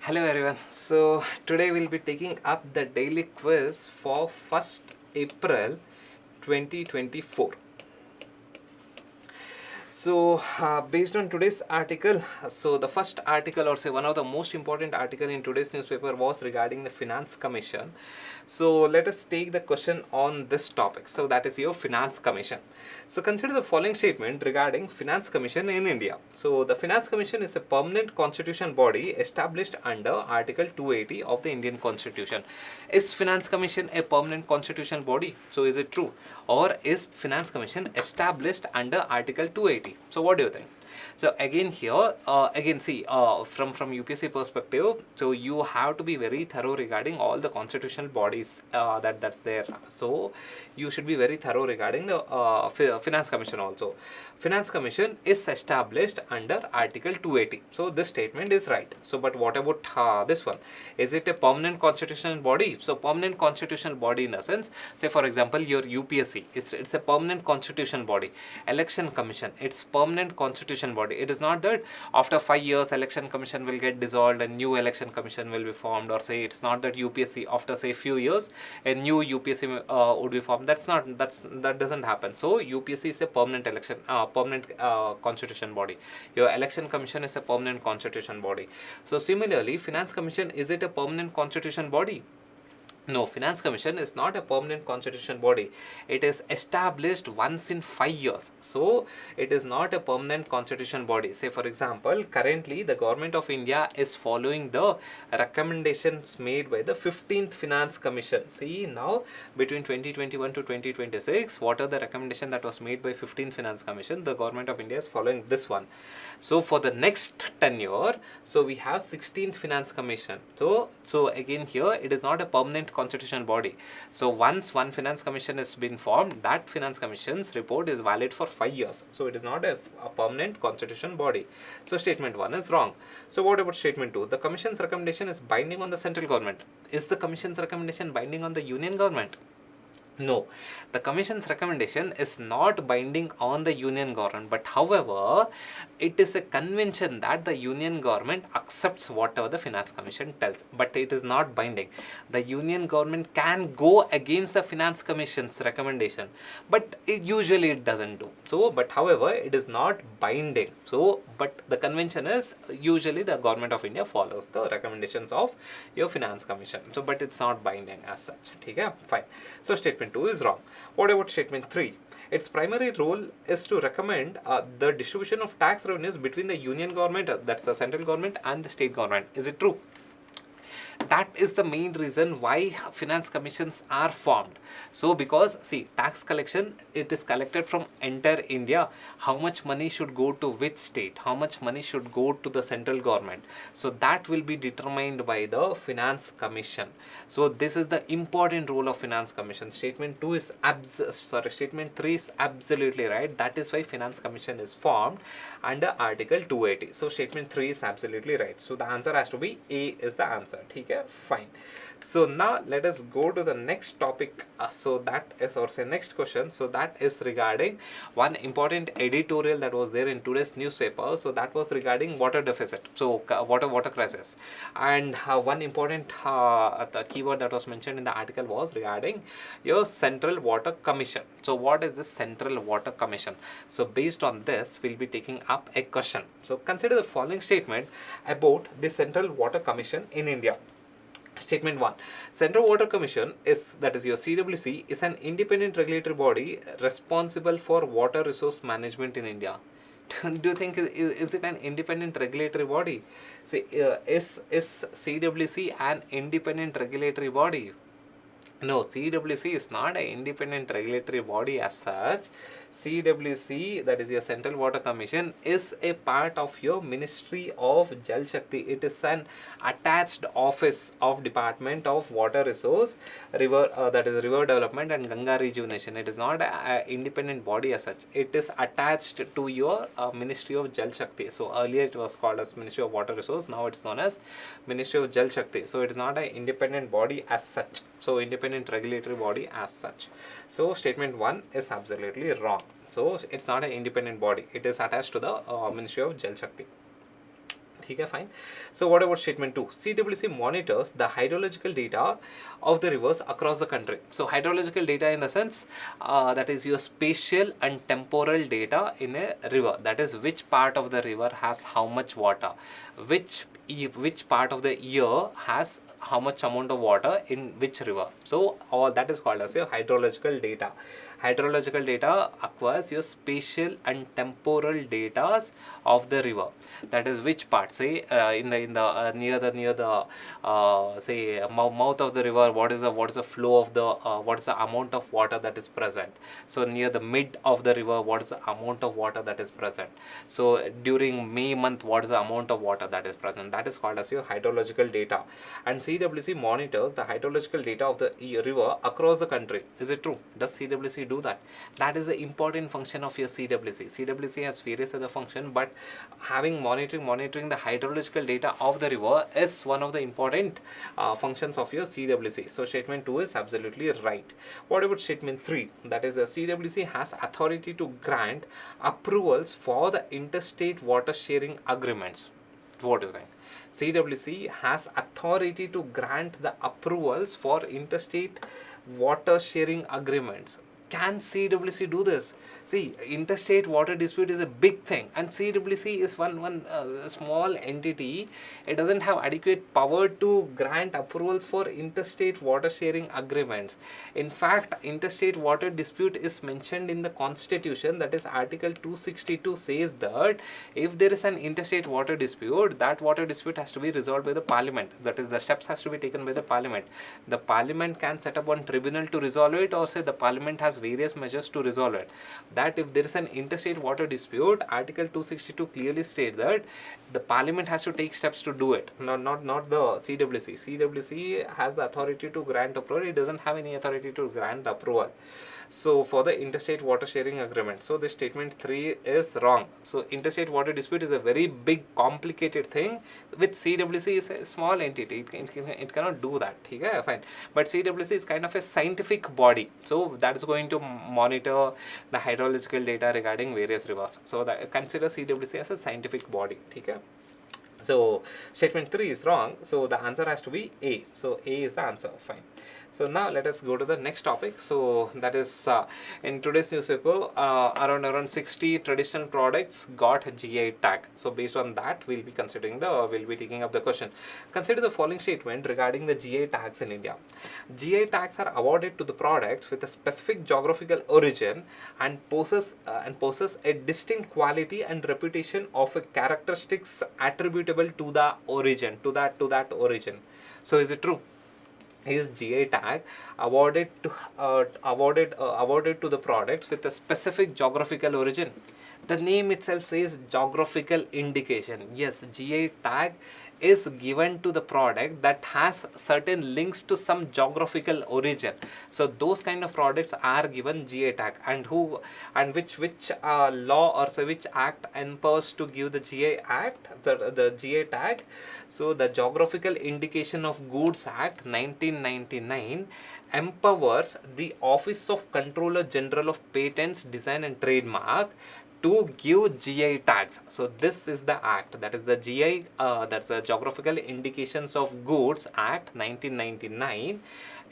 Hello everyone. So today we'll be taking up the daily quiz for 1st April 2024. So based on today's article, so the first article, or say one of the most important article in today's newspaper, was regarding the Finance Commission. So let us take the question on this topic. So that is your Finance Commission. So consider the following statement regarding Finance Commission in India. So the Finance Commission is a permanent constitution body established under Article 280 of the Indian Constitution. Is Finance Commission a permanent constitution body? So is it true? Or is Finance Commission established under Article 280? So what do you think? So again here, see from UPSC perspective, so you have to be very thorough regarding all the constitutional bodies that's there. So you should be very thorough regarding the Finance Commission also. Finance Commission is established under Article 280. So this statement is right. So but what about this one? Is it a permanent constitutional body? So permanent constitutional body in the sense, say for example your UPSC, it's a permanent constitutional body. Election Commission, it's permanent constitution body. It is not that after 5 years Election Commission will get dissolved and new Election Commission will be formed, or say it's not that UPSC after say few years a new UPSC would be formed. That doesn't happen. So UPSC is a permanent constitution body. Your Election Commission is a permanent constitution body. So similarly, Finance Commission, is it a permanent constitution body? No, Finance Commission is not a permanent constitution body. It is established once in 5 years. So, it is not a permanent constitution body. Say for example, currently the Government of India is following the recommendations made by the 15th Finance Commission. See now, between 2021 to 2026, what are the recommendations that was made by 15th Finance Commission? The Government of India is following this one. So, for the next tenure, so we have 16th Finance Commission. So again here, it is not a permanent constitutional body. So once one Finance Commission has been formed, that Finance Commission's report is valid for 5 years. So it is not a permanent constitution body. So statement 1 is wrong. So what about statement 2? The Commission's recommendation is binding on the central government. Is the Commission's recommendation binding on the union government? No, the Commission's recommendation is not binding on the union government, but however, it is a convention that the union government accepts whatever the Finance Commission tells, but it is not binding. The union government can go against the Finance Commission's recommendation, but usually it doesn't do. So, but however, it is not binding. So, but the convention is usually the Government of India follows the recommendations of your Finance Commission. So, but it's not binding as such. Okay, fine. So, statement 2 is wrong. What about statement 3? Its primary role is to recommend the distribution of tax revenues between the union government, that's the central government, and the state government. Is it true? That is the main reason why Finance Commissions are formed. So because see, tax collection, it is collected from entire India. How much money should go to which state? How much money should go to the central government? So that will be determined by the Finance Commission. So this is the important role of Finance Commission. Statement 2 is statement 3 is absolutely right. That is why Finance Commission is formed under Article 280. So statement 3 is absolutely right. So the answer has to be A is the answer. Okay, fine. So now let us go to the next topic. So that is, or say next question. So that is regarding one important editorial that was there in today's newspaper. So that was regarding water deficit. So water crisis, and one important the keyword that was mentioned in the article was regarding your Central Water Commission. So what is this Central Water Commission? So based on this, we'll be taking up a question. So consider the following statement about the Central Water Commission in India. Statement 1. Central Water Commission is, that is your CWC, is an independent regulatory body responsible for water resource management in India. Do you think is it an independent regulatory body? See, is CWC an independent regulatory body? No, CWC is not an independent regulatory body as such. CWC, that is your Central Water Commission, is a part of your Ministry of Jal Shakti. It is an attached office of Department of Water Resource, that is River Development and Ganga Rejuvenation. It is not an independent body as such. It is attached to your Ministry of Jal Shakti. So earlier it was called as Ministry of Water Resource. Now it is known as Ministry of Jal Shakti. So it is not an independent body as such. So independent regulatory body as such. So statement 1 is absolutely wrong. So it's not an independent body. It is attached to the Ministry of Jal Shakti. Okay, fine. So what about statement 2? CWC monitors the hydrological data of the rivers across the country. So hydrological data in the sense that is your spatial and temporal data in a river. That is which part of the river has how much water, which part of the year has how much amount of water in which river. So all that is called as your hydrological data. Hydrological data acquires your spatial and temporal data of the river. That is which part, say in the near the say mouth of the river, what is the flow of the what is the amount of water that is present. So near the mid of the river, what is the amount of water that is present. So during May month, what is the amount of water that is present. That is called as your hydrological data. And CWC monitors the hydrological data of the river across the country. Is it true? Does CWC do that? That is the important function of your CWC. CWC has various other functions, but having monitoring the hydrological data of the river is one of the important functions of your CWC. So statement 2 is absolutely right. What about statement 3? That is the CWC has authority to grant approvals for the interstate water sharing agreements. What do you think? CWC has authority to grant the approvals for interstate water sharing agreements. Can CWC do this? See, interstate water dispute is a big thing, and CWC is one small entity. It doesn't have adequate power to grant approvals for interstate water sharing agreements. In fact, interstate water dispute is mentioned in the Constitution. That is Article 262 says that if there is an interstate water dispute, that water dispute has to be resolved by the Parliament. That is, the steps has to be taken by the Parliament. The Parliament can set up one tribunal to resolve it, or say the Parliament has various measures to resolve it. That if there is an interstate water dispute, Article 262 clearly states that the Parliament has to take steps to do it, not the CWC. CWC has the authority to grant approval. It doesn't have any authority to grant the approval. So for the interstate water sharing agreement, so the statement 3 is wrong. So interstate water dispute is a very big complicated thing, with CWC is a small entity. It cannot do that. Okay, fine. But CWC is kind of a scientific body, so that is going to monitor the hydrological data regarding various rivers. So that, consider CWC as a scientific body. Okay. So statement 3 is wrong. So the answer has to be A. So A is the answer. Fine. So now let us go to the next topic. So that is in today's newspaper, around 60 traditional products got GI tag. So based on that, we'll be taking up the question. Consider the following statement regarding the GI tags in India. GI tags are awarded to the products with a specific geographical origin and possess a distinct quality and reputation of a characteristics attributable to the origin, to that origin. So is it true? Is GI tag awarded to the products with a specific geographical origin? The name itself says geographical indication. Yes, GI tag is given to the product that has certain links to some geographical origin. So those kind of products are given GI tag. And which law or so which act empowers to give the GI GI tag? So the Geographical Indication of Goods Act 1999 empowers the Office of Controller General of Patents, Design and Trademark to give GI tags. So this is the act, that is the GI, that's the Geographical Indications of Goods Act 1999,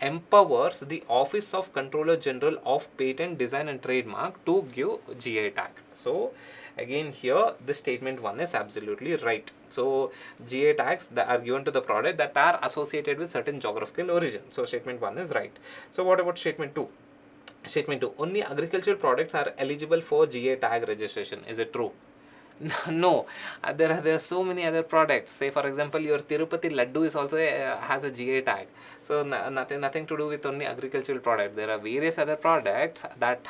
empowers the Office of Controller General of Patent, Design and Trademark to give GI tag. So again here the statement 1 is absolutely right. So GI tags that are given to the product that are associated with certain geographical origin. So statement 1 is right. So what about statement 2? Statement 2, only agricultural products are eligible for GI tag registration. Is it true? No, there are so many other products. Say for example, your Tirupati laddu is also has a GI tag. So nothing to do with only agricultural product. There are various other products that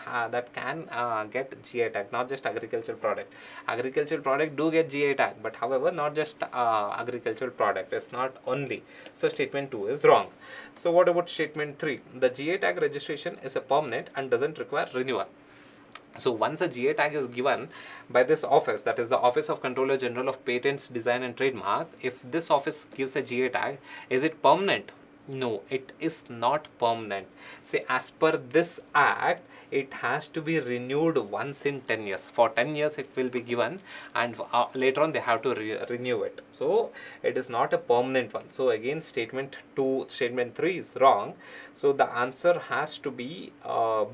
can get GI tag, not just agricultural product. Agricultural product do get GI tag, but however not just agricultural product. It's not only. So statement 2 is wrong. So what about statement 3? The GI tag registration is a permanent and doesn't require renewal. So once a GI tag is given by this office, that is the Office of Controller General of Patents, Design and Trademark, if this office gives a GI tag, is it permanent? No, it is not permanent. See, as per this act, it has to be renewed once in 10 years. For 10 years, it will be given, and later on, they have to renew it. So, it is not a permanent one. So, again, statement 2, statement 3 is wrong. So, the answer has to be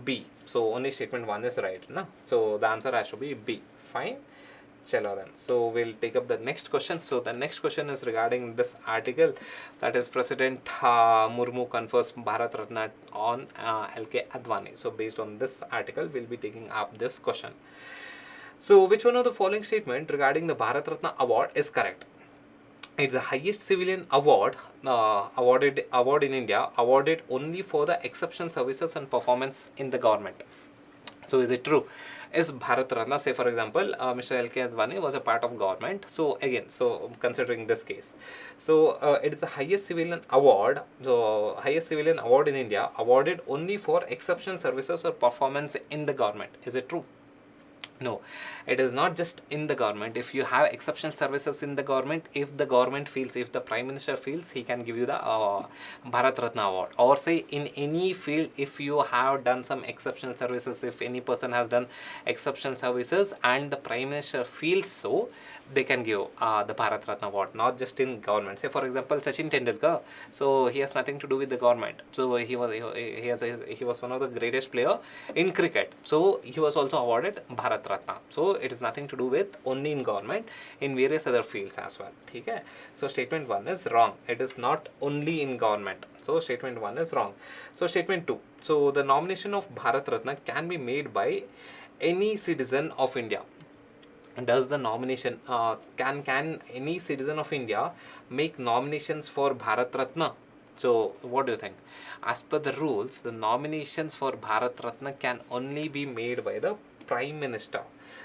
B. So, only statement 1 is right. Na? So, the answer has to be B. Fine. Chalo then. So we'll take up the next question. So the next question is regarding this article, that is President Murmu confers Bharat Ratna on LK Advani. So based on this article, we'll be taking up this question. So which one of the following statement regarding the Bharat Ratna award is correct? It's the highest civilian award award in India, awarded only for the exceptional services and performance in the government. So is it true? Is Bharat Ratna, say for example, Mr. LK Advani was a part of government. So again, so considering this case, so it is the highest civilian award. So highest civilian award in India, awarded only for exceptional services or performance in the government. Is it true? No, it is not just in the government. If you have exceptional services in the government, if the government feels, if the Prime Minister feels, he can give you the Bharat Ratna award. Or say in any field, if you have done some exceptional services, if any person has done exceptional services and the Prime Minister feels so, they can give the Bharat Ratna award, not just in government. Say for example, Sachin Tendulkar. So he has nothing to do with the government. So he was one of the greatest player in cricket. So he was also awarded Bharat Ratna. So it is nothing to do with only in government, in various other fields as well. Okay? So statement 1 is wrong. It is not only in government. So statement 1 is wrong. So statement 2. So the nomination of Bharat Ratna can be made by any citizen of India. Does the nomination can any citizen of India make nominations for Bharat Ratna? So what do you think? As per the rules, the nominations for Bharat Ratna can only be made by the Prime Minister.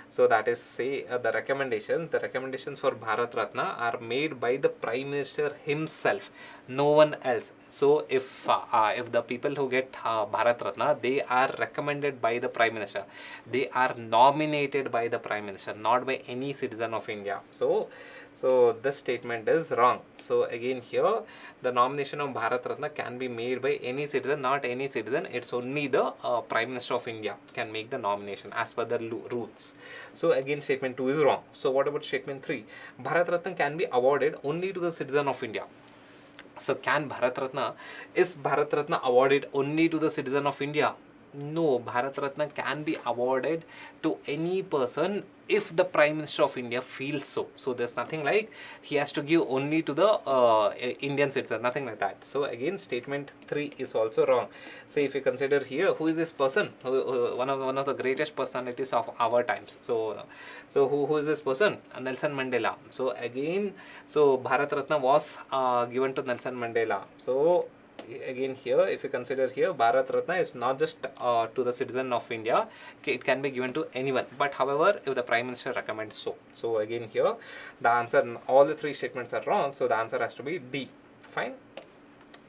So that is, say the recommendations for Bharat Ratna are made by the Prime Minister himself, no one else. So if the people who get Bharat Ratna, they are recommended by the Prime Minister, they are nominated by the Prime Minister, not by any citizen of India. So this statement is wrong. So again here, the nomination of Bharat Ratna can be made by any citizen, not any citizen. It's only the Prime Minister of India can make the nomination as per the rules. So again, statement 2 is wrong. So what about statement 3? Bharat Ratna can be awarded only to the citizen of India. So is Bharat Ratna awarded only to the citizen of India? No, Bharat Ratna can be awarded to any person if the Prime Minister of India feels so. So there's nothing like he has to give only to the Indian citizen, nothing like that. So again, statement 3 is also wrong. So if you consider here, who is this person? One of the greatest personalities of our times. So who is this person? Nelson Mandela. So again, so Bharat Ratna was given to Nelson Mandela. So again here, if you consider here, Bharat Ratna is not just to the citizen of India, okay, it can be given to anyone, but however, if the Prime Minister recommends so. So again here, the answer, all the 3 statements are wrong, so the answer has to be D. Fine.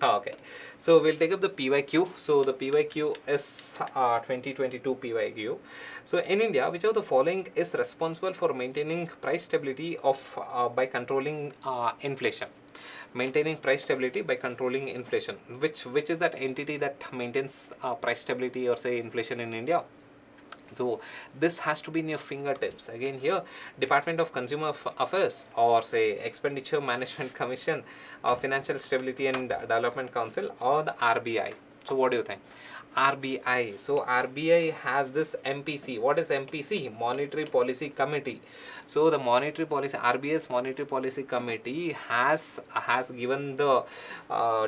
Okay, so we'll take up the PYQ. So the PYQ is 2022 PYQ. So in India, which of the following is responsible for maintaining price stability of by controlling inflation? Maintaining price stability by controlling inflation. Which is that entity that maintains price stability or say inflation in India? So this has to be in your fingertips. Again here, Department of Consumer Affairs, or say Expenditure Management Commission, or Financial Stability and Development Council, or the RBI. So what do you think? RBI. So RBI has this MPC. What is MPC? Monetary Policy Committee. So the monetary policy, RBI's monetary policy committee has given the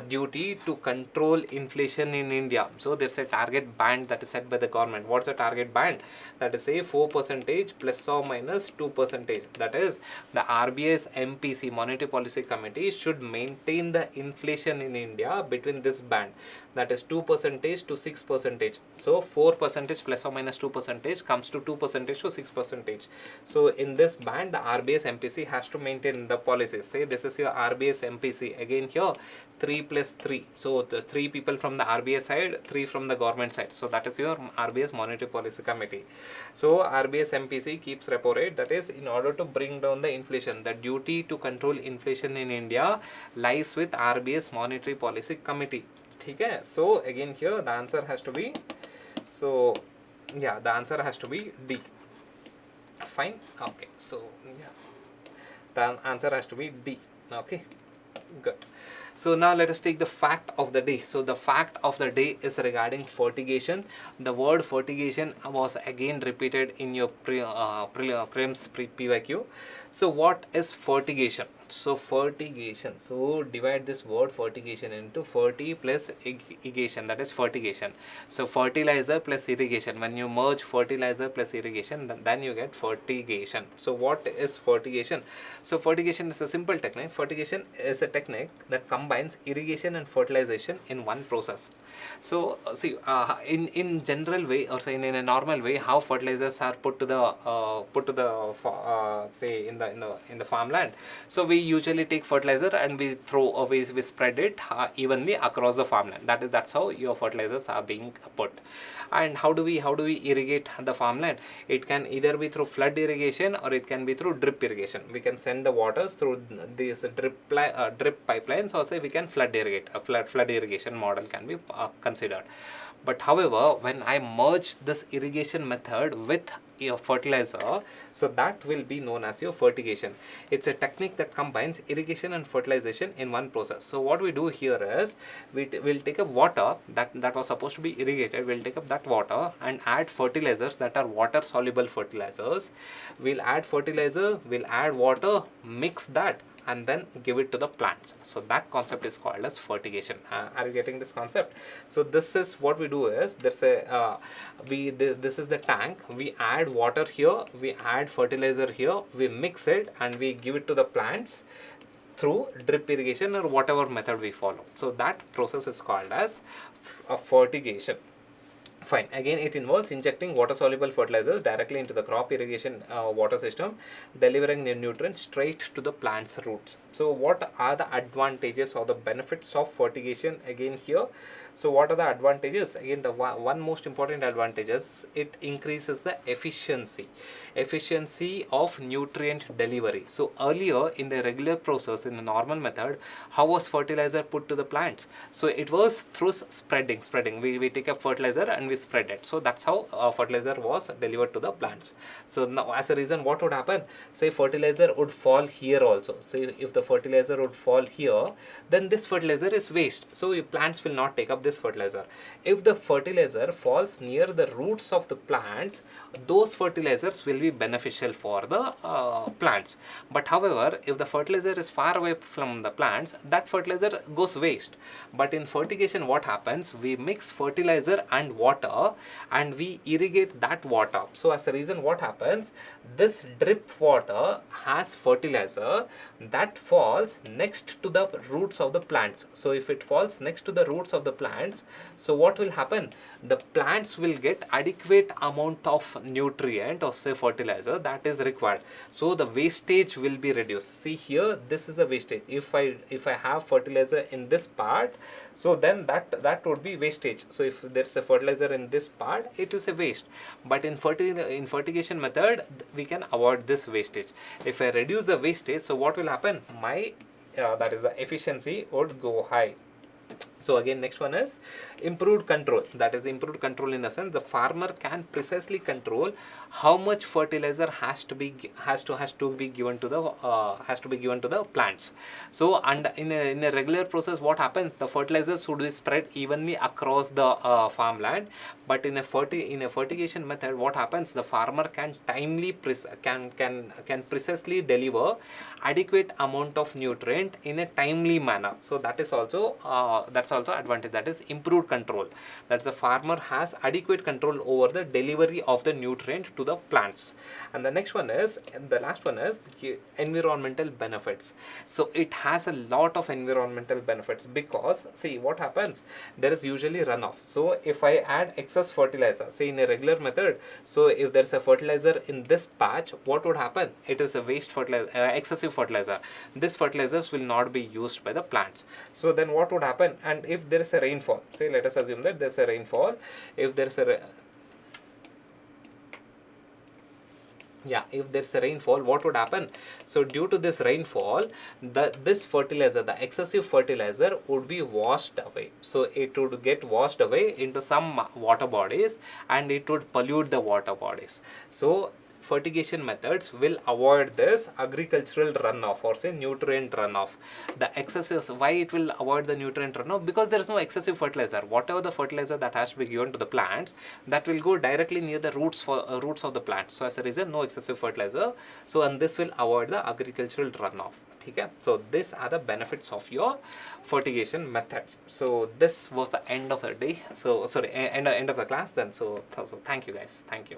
duty to control inflation in India. So there's a target band that is set by the government. What's the target band? That is say 4% plus or minus 2%. That is, the RBI's MPC, monetary policy committee, should maintain the inflation in India between this band. that is 2% to 6%. So 4% plus or minus 2% comes to 2% to 6%. So in this band, the RBS MPC has to maintain the policies. Say this is your RBS MPC. Again here 3 plus 3. So the 3 people from the RBS side, 3 from the government side. So that is your RBS Monetary Policy Committee. So RBS MPC keeps repo rate. That is in order to bring down the inflation. The duty to control inflation in India lies with RBS Monetary Policy Committee. Okay. So again here the answer has to be, so yeah, the answer has to be D. Fine. Okay. So yeah, the answer has to be D. Okay. Good. So now let us take the fact of the day. So the fact of the day is regarding fertigation. The word fertigation was again repeated in your prelims PYQ. So what is fertigation? So fertigation. So divide this word fertigation into ferti plus irrigation. That is fertigation. So fertilizer plus irrigation. When you merge fertilizer plus irrigation, then you get fertigation. So what is fertigation? So fertigation is a simple technique. Fertigation is a technique that combines irrigation and fertilization in one process. So see, in general way, or say in a normal way, how fertilizers are put to the say in the farmland. So we usually take fertilizer and we throw, or we spread it evenly across the farmland. That's how your fertilizers are being put. And how do we irrigate the farmland? It can either be through flood irrigation or it can be through drip irrigation. We can send the waters through these drip pipelines, or say we can flood irrigate. A flood irrigation model can be considered. But however, when I merge this irrigation method with your fertilizer, so that will be known as your fertigation. It's a technique that combines irrigation and fertilization in one process. So what we do here is we'll take up water that was supposed to be irrigated. We'll take up that water and add fertilizers that are water soluble fertilizers. We'll add fertilizer, we'll add water, mix that, and then give it to the plants. So that concept is called as fertigation. Are you getting this concept? So this is what we do is, there's a this is the tank. We add water here, we add fertilizer here, we mix it and we give it to the plants through drip irrigation or whatever method we follow. So that process is called as fertigation. Fine. Again, it involves injecting water-soluble fertilizers directly into the crop irrigation water system, delivering the nutrients straight to the plant's roots. So what are the advantages or the benefits of fertigation again here? So what are the advantages? Again, the one most important advantage is it increases the efficiency of nutrient delivery. So earlier in the regular process, in the normal method, how was fertilizer put to the plants? So it was through spreading. We take a fertilizer and we spread it. So that's how fertilizer was delivered to the plants. So now as a reason, what would happen? Say fertilizer would fall here also. Say if the fertilizer would fall here, then this fertilizer is waste. So your plants will not take up this fertilizer. If the fertilizer falls near the roots of the plants, those fertilizers will be beneficial for the plants. But however, if the fertilizer is far away from the plants, that fertilizer goes waste. But in fertigation, what happens? We mix fertilizer and water and we irrigate that water. So as a reason, what happens? This drip water has fertilizer that falls next to the roots of the plants. So if it falls next to the roots of the plants, so what will happen? The plants will get adequate amount of nutrient or say fertilizer that is required. So the wastage will be reduced. See here, this is the wastage. If I have fertilizer in this part, so then that would be wastage. So if there is a fertilizer in this part, it is a waste. But in fertigation method, we can avoid this wastage. If I reduce the wastage, so what will happen? My that is the efficiency would go high. So again, next one is improved control. That is improved control in the sense the farmer can precisely control how much fertilizer has to be given to the plants. So and in a regular process, what happens? The fertilizers should be spread evenly across the farmland. But in a fertigation method, what happens? The farmer can precisely deliver adequate amount of nutrient in a timely manner. So that is also that's also advantage, that is improved control. That's the farmer has adequate control over the delivery of the nutrient to the plants. And the next one is, and the last one is the environmental benefits. So it has a lot of environmental benefits, because see what happens, there is usually runoff. So if I add excess fertilizer, say in a regular method, so if there's a fertilizer in this patch, what would happen? It is a waste fertilizer, excessive fertilizer. This fertilizers will not be used by the plants. So then what would happen? And if there is a rainfall, say let us assume that there's a rainfall, if there's a if there's a rainfall, what would happen? So due to this rainfall, this fertilizer, the excessive fertilizer would be washed away. So it would get washed away into some water bodies, and it would pollute the water bodies. So fertigation methods will avoid this agricultural runoff, or say nutrient runoff. The excessive, why it will avoid the nutrient runoff? Because there is no excessive fertilizer. Whatever the fertilizer that has to be given to the plants, that will go directly near the roots roots of the plant. So as a reason, no excessive fertilizer. So and this will avoid the agricultural runoff. Okay, so these are the benefits of your fertigation methods. So this was the end of the day. So sorry, end of the class then. So thank you guys. Thank you.